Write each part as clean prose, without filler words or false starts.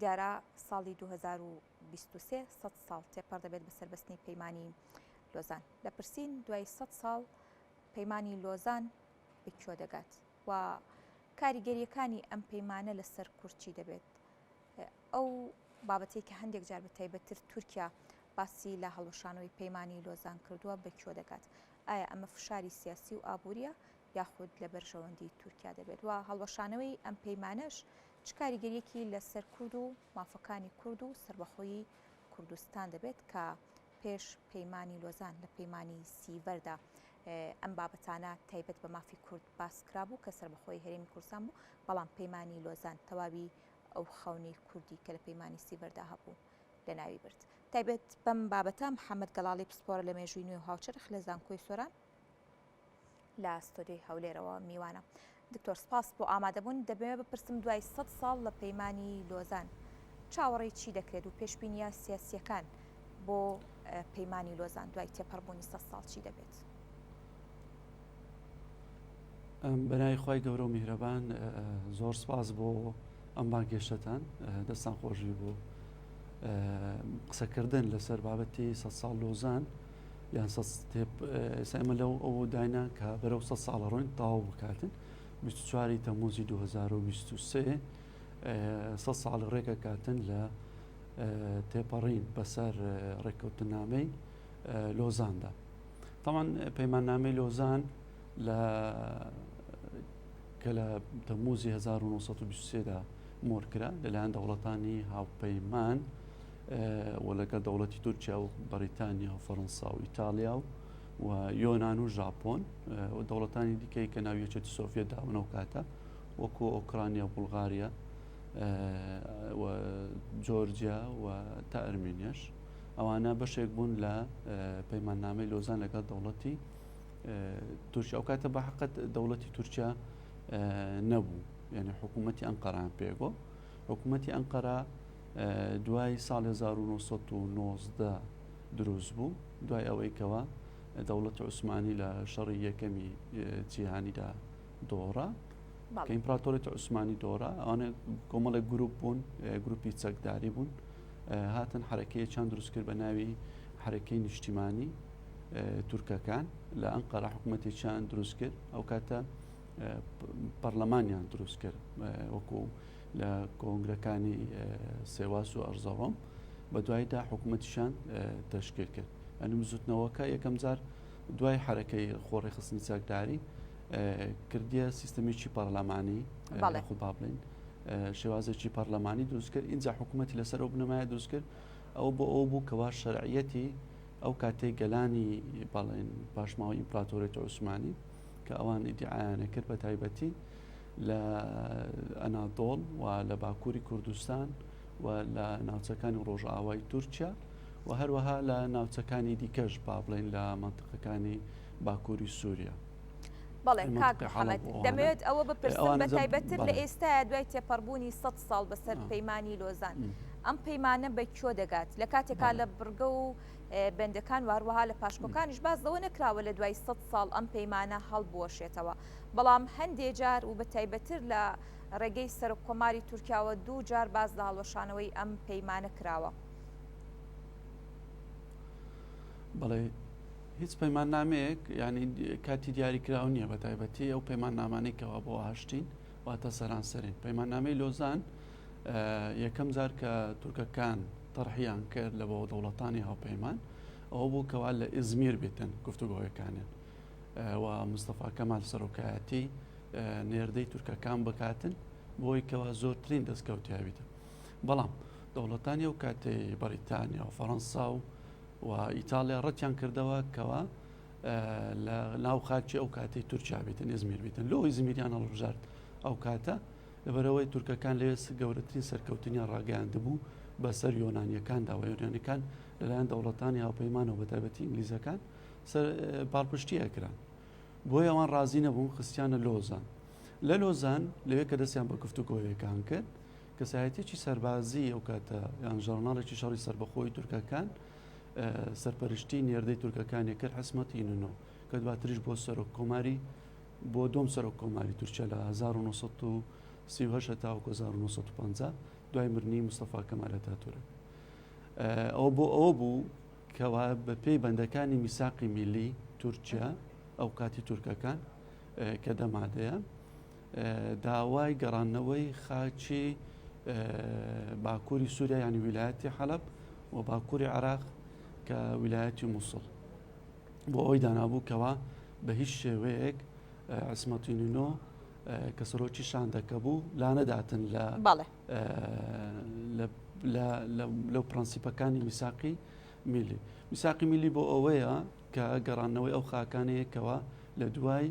دیارە ساڵی 2023 100 ساڵ تێپەڕ دەبێت بە سەربەستنی پەیمانی لۆزان. دەپرسین دوای 100 ساڵ پەیمانی لۆزان بکوێ دەگات و کاریگەریەکانی ئەم پەیمانە لەسەر کورچی دەبێت. ئەو بابەتەی کە هەندێک جار بە تایبەتتر تورکیا باسی لە هەڵوەشانەوەی پەیمانی لۆزان کردووە بکوێ دەگات. ئایا ئەمە فشاری سیاسی و ئابوووریە یاخود لە بەرژەوەندی تورکیا دەبێت و هەڵوەشانەوەی ئەم پەیمانەش چ کاریگەریەکی لەسەر کورد و مافەکانی کورد و سربەخۆیی کوردستان دەبێت کە پێش پەیمانی لۆزان لە پەیمانی سیڤەردا ئەم بابەتانە تایبەت بە مافی کورد باس کرابوو کە سربەخۆی هەرێمی کوردستان بوو، بەڵام پەیمانی لۆزان تەواوی ئەو خەونەی کوردی کە لە پەیمانی سیڤەردا هەبوو لە ناوی برد. تایبەت بەم بابەتە محەممەد گەڵاڵی پسپۆرە لە مێژووی نوێ و هاوچەرخ لە زانکۆی سۆران لە ستۆدیۆی هەولێرەوە میوانە. دکتۆر سپاس بۆ ئامادەبوون. دەبێت بپرسم دوای 100 ساڵ لە پەیمانی لۆزان چاوەڕێی چی دەکرێت و پێشبینیە سیاسیەکان بۆ پەیمانی لۆزان دوای تێپەڕبوونی 100 ساڵ چی دەبێت؟ بەناوی خی گەورە و میهرەبان زۆر سپاس بۆ ئەم بانگێشتتان دەستان خۆشی بوو قسەکردن لەسەر بابەتی 100 ساڵ لۆزان یان ئێمە لەو ئەو داینا کە بەرەو 100 ساڵە ڕۆین تاو بکاتن 24 تەموزی 2023 100 ساڵ ڕێگە کاتن لە تێپەڕین بەسەر ڕێککەوتنامەی لۆزاندا. تاوان پەیماننامەی لۆزان کە لە تەموزی 1923دا مۆرکرا لەلایەن دەوڵەتانی هاوپەیمان و لەگەڵ دەوڵەتی تورکیا و بەریتانیا و فەڕەنسا و ئیتالیا و یۆناان و ژاپۆن و دەوڵەتانی دیکەی کە ناویەکێتی سۆڤێت داونەوە کاتە وەکو ئۆکرانیا بولغاریا و جۆرجیا و تا ئەرمینیاش ئەوانە بەشێک بوون لە پەیماننامەی لۆزان لەگەڵ دەوڵەتی تورکیا. ئەو کاتە بەحقەت دەوڵەتی تورکیا نەبوو، یعنی حکوومەتی ئەنقەران پێگۆ. حکوومەتی ئەنقەرا دوای ساڵ 1990 دروست بوو، دوای ئەوەی کەوە دەوڵەتی عوسمانی لە شەڕی یەکەمی جیهانیدا دۆڕا کە ئیمپراتۆریەتی عوسمانی دۆڕا. ئەوانە کۆمەڵێک گروپ بوون، گروپی چەکداری بوون، هاتن حرەکەیەکیان دروست کرد بە ناوی حرەکەی نیشتیمانی تورکەکان لە ئەنقەرا حکوومەتێکیان دروست کرد. ئەو کاتە پەرلەمانیان دروست کرد وەکو لە کۆنگرەکانی سێواس و ئەرزەڕۆم، بە دوایدا حکوومەتیشان تەشکیل کرد. ئەنم زوتنەوەکە یەکەم جار دوای حرەکەی خۆڕێخستنی چەکداری کردیە سیستەمێکی پەرلەمانی خۆ با بڵین شێوازێکی پەرلەمانی دروست کرد. اینجا حکوومەتی لەسەر ئەو بنەمایە دروست کرد. ئەو بۆ ئەو بوو کەوا شەرعیەتی ئەو کاتێک گەلانی باڵێن پاشماوەی ئیمپراتۆریەتی عوسمانی کە ئەوان ئیدعایانە کرد بە تایبەتی لە ئەنادۆڵ و لە باکووری کوردستان و لە ناوچەکانی ڕۆژئاوای تورکیا و هەروەها لە ناوچەکانی دیکەش با بڵێن لە مەنتقەکانی باکووری سووریا. بەڵێ کاک محەممەد دەمەوێت ئەوە بپرسم بە تایبەتتر لە ئێستاە دوای تێپەڕبوونی 100 ساڵ بەسەر پەیمانی لۆزان ئەم پەیمانە بەکوێ دەگات لە کاتێکا لە بڕگە و بەندەکان واروەها لە پاشکۆکانیش بازەوە نەکراوە لە دوای 100 ساڵ ئەم پەیمانە هەڵبوەشێتەوە، بەڵام هەندێک جار و بە تایبەتتر لە ڕێگەی سەرۆک کۆماری تورکیاوە دوو جار باز لە هەڵوەشانەوەی ئەم پەیمانە کراوە. بەڵێ هیچ پەیماننامەیەک ینی کاتی دیاریکرااو نییە بە تایبەتی ئەو پەیماننامانەی کەوا بۆ هاشتین واتە سەرانسەرین. پەیماننامەی لۆزان یەکەم جار کە تورکەکان تەڕحیان کرد لە بۆ دەوڵەتانی هاوپەیمان ئەوە بوو کەوا لە ئیزمیر بێتن گفتوگۆیەکانیان و مستەفا کەمال سەرۆکایەتی نێردەی تورکەکان بکاتن بۆی کەوا زۆرترین دەستکەوتیاویتە. بەڵام دەوڵەتانی ئەو کاتەی بەریتانیا و فەڕەنسا و ئیتالیا ڕەتیان کردەوە کەوا لە ناو خاچی ئەو کاتی تورکیا بێتن ئیزمیر بێتن لۆ ئیزمیریان هەڵبژارد. ئەو کاتە لەبەرەوەی تورکەکان لەوێ گەورەترین سەرکەوتنیان ڕاگەیاندبوو بەسەر یۆنانیەکاندا و یۆنانیەکان لەلایەن دەوڵەتانی هاوپەیمانەوە بە تایبەتی ئینگلیزەکان باڵپشتیەکران. بۆی ئەوان ڕازی نەبوون خستیانە لۆزان. لە لۆزان لەوێ کە دەستیان بە گفتوگۆیەکان کرد کەسایەتێکی سەربازی ئەو کاتە یان ژەڕناڵێکی شەڕی سەربەخۆی تورکەکان سەرپەرشتی نێردەی تورکەکانی کرد حسمەتی نونۆ کە دواتریش بۆ سەرۆک کۆماری بۆ دۆم سەرۆک کۆماری تورکیا لە 1930 تاوەکو 1950 دوای مرنی مستەفا کەمال ئەتاتورک ئەوە بوو کەوا بە پێی بەندەکانی میساقی میلی تورکیا ئەو کاتی تورکەکان کە دەمادەیە داوای گەڕانەوەی خاچی باکووری سووریا ینی ویلایەتی حەلب و باکووری عراق کە ویلایەتی مووسڵ بۆ ئەوەی دانابوو کەوا بە هیچ شێوەیەک عسمەتینۆ کە سەرۆکی شاندەکە بوو لا نەداتن لەو پرەنسیپەکانی میساقی میلی بۆ ئەوەیە کە گەڕانەوەی ئەو خاکانەیەکەوە لە دوای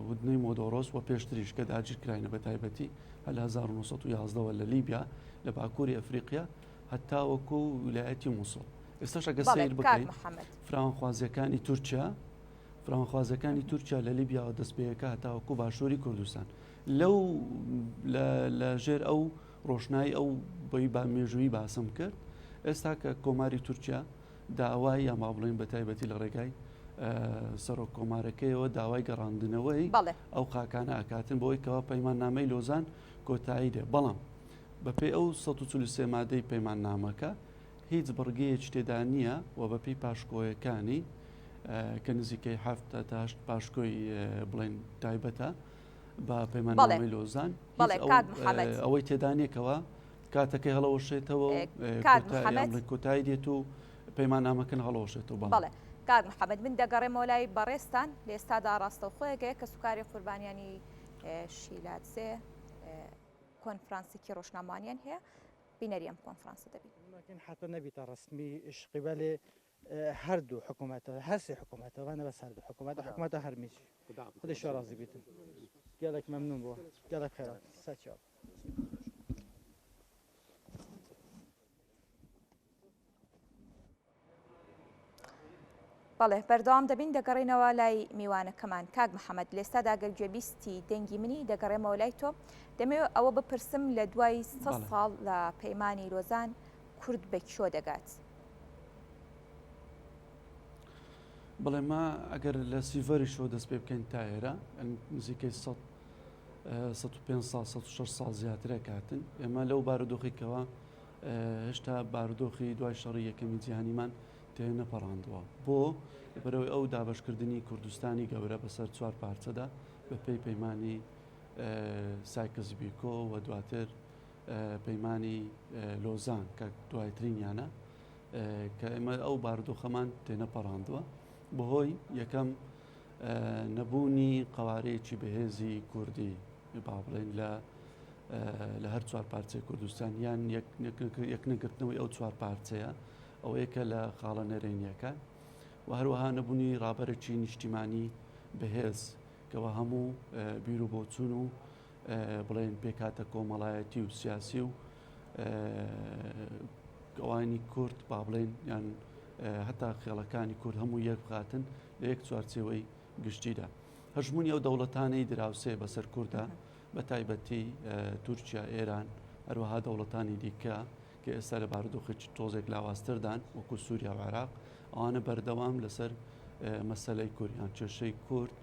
ودنەی مۆدۆڕۆس و پێشتریش کە داگیر کراینە بە تایبەتی هەل 1911 لە لیبیا لە باکووری ئەفریقیا هەتا وەکو ویلایەتی مووسڵ. ئێستاش ئەگە سیر بکەین فراوانخوازەکانی تورکیا لە لیبیاوە دەستپێیەکە هەتاوەکو باشووری کوردستان لەو لە ژێر ئەو ڕۆشنایی ئەو بۆی با مێژووی باسم کرد. ئێستا کە کۆماری تورکیا داوای یا ما بڵێن بە تایبەتی لە ڕێگای سەرۆک کۆمارەکەیەوە داوای گەڕاندنەوەی ئەو خاکانە ئاکاتن بۆی کەوا پەیماننامەی لۆزان کۆتایی دێ. بەڵام بەپێی ئەو 143 مادەی پەیماننامەکە هیچ بڕگەیەک تێدا نییە و بەپێی پاشکۆیەکانی کە نزیکەی 7 تا 8 پاشکۆی بڵێن تایبەتە بە پەیماننامەی لۆزان ئەوەی تێدانێکەوە کاتەکەی هەڵەوەشێتەوە کۆتایی دێت و پەیماننامەکەن هەڵەوەشێتەوە. بەڵێ کاک محەممەد من دەگەڕێمەوە لای بەڕێستان لە ئێستادا ڕاستەوخۆیەکەیە کە سوکاری قوربانیانی شیلاتزێ کۆنفرانسێکی ڕۆژنامەوانیان هەیە بینەری ئەم کۆنفرانسە دەبین. لكن حتى نبيتا رسمي إيش قبل هردو حكوماتها هسي حكوماتها وأنا بس هردو حكوماتها هرميش خذ شو راضي بيته قالك ممنون بوا قالك خيرات ساتشاب. بەڵێ بەردەوام دەبین دەگەڕێنەوە لای میوانەکەمان. کاک محەممەد لێستادا گەر گوێبیستی دەنگی منی دەگەڕێمەوە لای تۆ دەمەوێت ئەوە بپرسم لە دوای 100 ساڵ لە پەیمانی لۆزان کورد بە کۆ دەگات؟ بڵێ ما ئەگەر لە سیڤەریشەوە دەست پێ بکەین تا ئێرە نزیکەی 105 ساڵ 106 ساڵ زیاترە کاتن ئێمە لەو بارودۆخێکەوە هێشتا بارودۆخی دوای شەڕی یەکەمی جیهانیمان تێ نەپەڕاندووە بۆ بەرەوەی ئەو دابشکردنی کوردستانی گەورە بەسەر 4 پارچەدا بە پێی پەیمانی سایکس بیکۆ و دواتر پەیمانی لۆزان کە دوایترینیانە کە ئێمە ئەو بارودۆخەمان تێ نەپەڕاندووە بەهۆی یەکەم نەبوونی قەوارەیەکی بەهێزی کوردی با بڵێن لە هەر 4 پارچەی کوردستان یان یەک نەگرتنەوەی ئەو 4 پارچەیە ئەو یەکە لە خاڵە نەرێنیەکە و هەروەها نەبوونی ڕابەرێکی نیشتیمانی بەهێز کەەوە هەموو بیر و بۆچوون و بڵێن پێکاتە کۆمەڵایەتی و سیاسی و ئەوانی کورد با بڵێن یان هەتا خێڵەکانی کورد هەموو یەک بخاتن لە یەک چوارچێوەی گشتیدا. هەژمونی ئەو دەوڵەتانەی دراوسێ بەسەر کووردا بە تایبەتی تورکیا ئێران هەروەها دەوڵەتانی دیکە کە ئێستا لە بارودۆخێکی تۆزێک لاوااستردان وەکو سووریا و عێراق ئەوانە بەردەوام لەسەر مەسەلەی کوردیان کێشەی کورد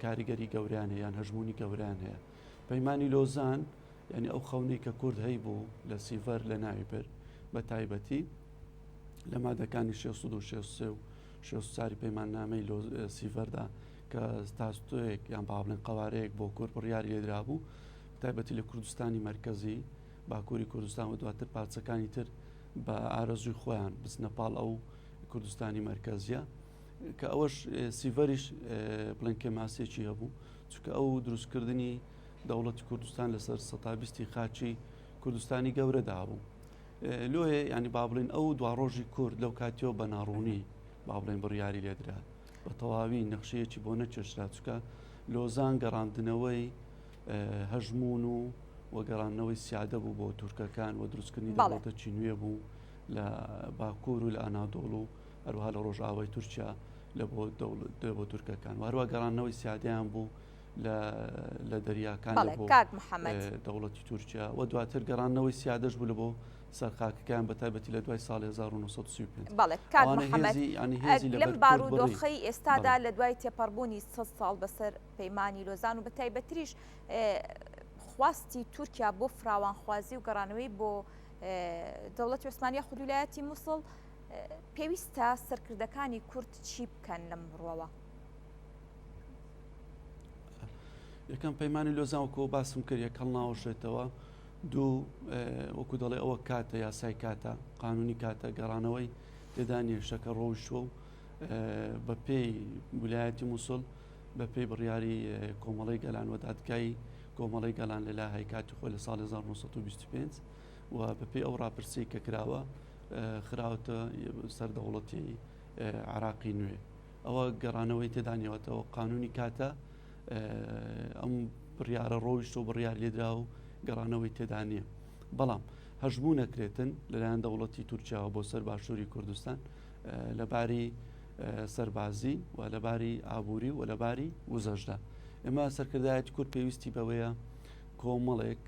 کاریگەری گەوریان هەیە یان هەژمونی گەوریان هەیە. پەیمانی لۆزان یعنی ئەو خەونەی کە کورد هەی بوو لە سیڤەر لە ناوی بەر بە تایبەتی لە مادەکانی 6 پەیماننامەی سیڤەردا کە تاستۆیەک یان با بڵێن قەوارەیەک بۆ کورد بڕیاری لێدرا بوو تایبەتی لە کوردستانی مەرکەزی باکووری کوردستان و دواتر پارچەکانی تر بە ئارەزوی خۆیان بچنەپاڵ ئەو کوردستانی مەرکەزیە کە ئەوەش سیڤەریش بڵێن کێماسێکی هەبوو چونکە ئەو دروستکردنی دەوڵەتی کوردستان لەسەر 120 خاچی کوردستانی گەورەدا بوو. لۆیە ینی با بڵێن ئەو دوا ڕۆژی کورد لەو کاتیەوە بە ناڕوونی با بڵێن بڕیاری لێدرا بە تەواوی نەخشەیەکی بۆ نەچێشرا چونکە لۆزان گەڕاندنەوەی هەژمون و وەگەڕانەوەی سیادە بوو بۆ تورکەکان و دروستکردنی دەوڵەتێکی نوێ بوو لە باکوور و لە ئەنادۆڵ و هەروەها لە ڕۆژئاوای تورکیا بۆ تورکەکان و هەروە گەڕانەوەی سیادیان بوو لە دەریاکان بۆ دەوڵەتی تورکیا و دواتر گەڕانەوەی سیادەش بوو لە بۆ سەرخاکەکان بە تایبەتی لە دوای ساڵی 1935. بەڵێ کاک محەممەد لەم بارودۆخەی ئێستادا لە دوای تێپەڕبوونی 100 ساڵ بەسەر پەیمانی لۆزان و بە تایبەتریش داخواستی تورکیا بۆ فراوانخوازی و گەڕانەوەی بۆ دەوڵەتی عوسمانیە خود ویلایەتی مووسڵ پێویستە سەرکردەکانی کورد چی بکەن لەم ڕۆوە؟ یەکەم پەیمانی لۆزانکۆ باسم کرد یەک هەڵ ناوەشێتەوە دوو وەکو دەڵێ ئەوە کاتە یاسای کاتە قانونی کاتە گەڕانەوەی تێدا نیە شەکە ڕۆژوە و بە پێی ویلایەتی مووسڵ بە پێی بڕیاری کۆمەڵی گەلان و دادگایی کۆمەڵی گەلان لەلا هەیکاتی خۆی لە ساڵی 1925 و بە پێی ئەو ڕاپرسی کە کراوە خراوەتە سەردەوڵەتی عراقی نوێ ئەوە گەڕانەوەی تێدانیەوەتەوە قانونی کاتە ئەم بڕیارە ڕۆیشت و بڕیار لێدرا و گەڕانەوەی تێدا نیە بەڵام هەژبوو نەکرێتن لەلایەن دەوڵەتی تورکیاوە بۆ سەر باشووری کوردستان لەباری سەربازی و لەباری ئابووری و لەباری وزەشدا ئێمە سەرکردایەتی کورد پێویستی بەوەیە کۆمەڵێک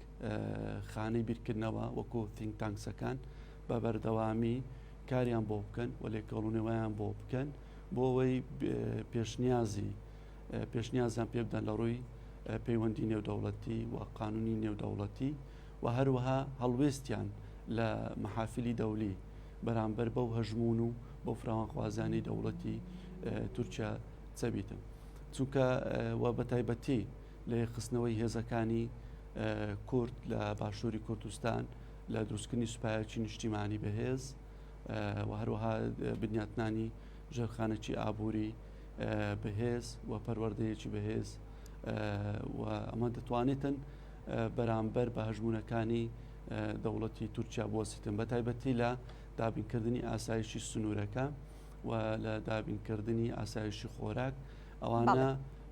خانەی بیرکردنەوە وەکو تینگ تانکسەکان بە بەردەوامی کاریان بۆ بکەن و لێکۆڵونەوەیان بۆ بکەن بۆ ئەوەی پێشنیازیان پێ بدەن لە ڕووی پەیوەندی نێودەوڵەتی و قانونی نێودەوڵەتی و هەروەها هەڵوێستیان لە مەحافلی دەولی بەرامبەر بەو هەژمون و بۆ فراوانخوازانی دەوڵەتی تورکیا چەبیتن چونکە و بە تایبەتی لە خستنەوەی هێزەکانی کورد لە باشووری کوردستان لە دروستکردنی سوپایەکی نیشتیمانی بەهێز و هەروەها بنیاتنانی ژێرخانەکی ئابووری بەهێز و پەروەردەیەکی بەهێز و ئەمە دەتوانێتن بەرامبەر بە هەژمونەکانی دەوڵەتی تورکیا بوەستن بە تایبەتی لە دابینکردنی ئاسایشی سنوورەکە و لە دابینکردنی ئاسایشی خۆراک ئەوانە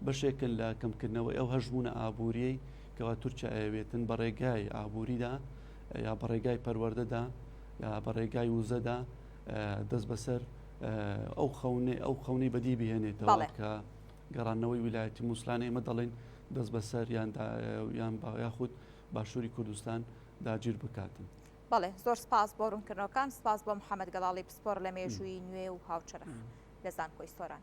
بەشێکن لە کەمکردنەوەی ئەو هەژمونە ئابووریەی کەوا تورکیا ئەوێتن بە ڕێگای ئابووریدا یا بە ڕێگای پەروەردەدا یا بە ڕێگای وزەدا دەست بەسەر ئەو خەونەی بەدی بهێنێتەوە کە گەڕانەوەی ویلایەتی مووسڵانە ئێمە دەڵێن دەست بەسەر یان یاخود باشووری کوردستان داگیر بکاتن. بەڵێ زۆر سپاس بۆ ڕوونکردنەوەکان سپاس بۆ محەممەد گەڵاڵی پسپۆر لە مێژووی نوێ و هاوچەرخ لە زانکۆی سۆران.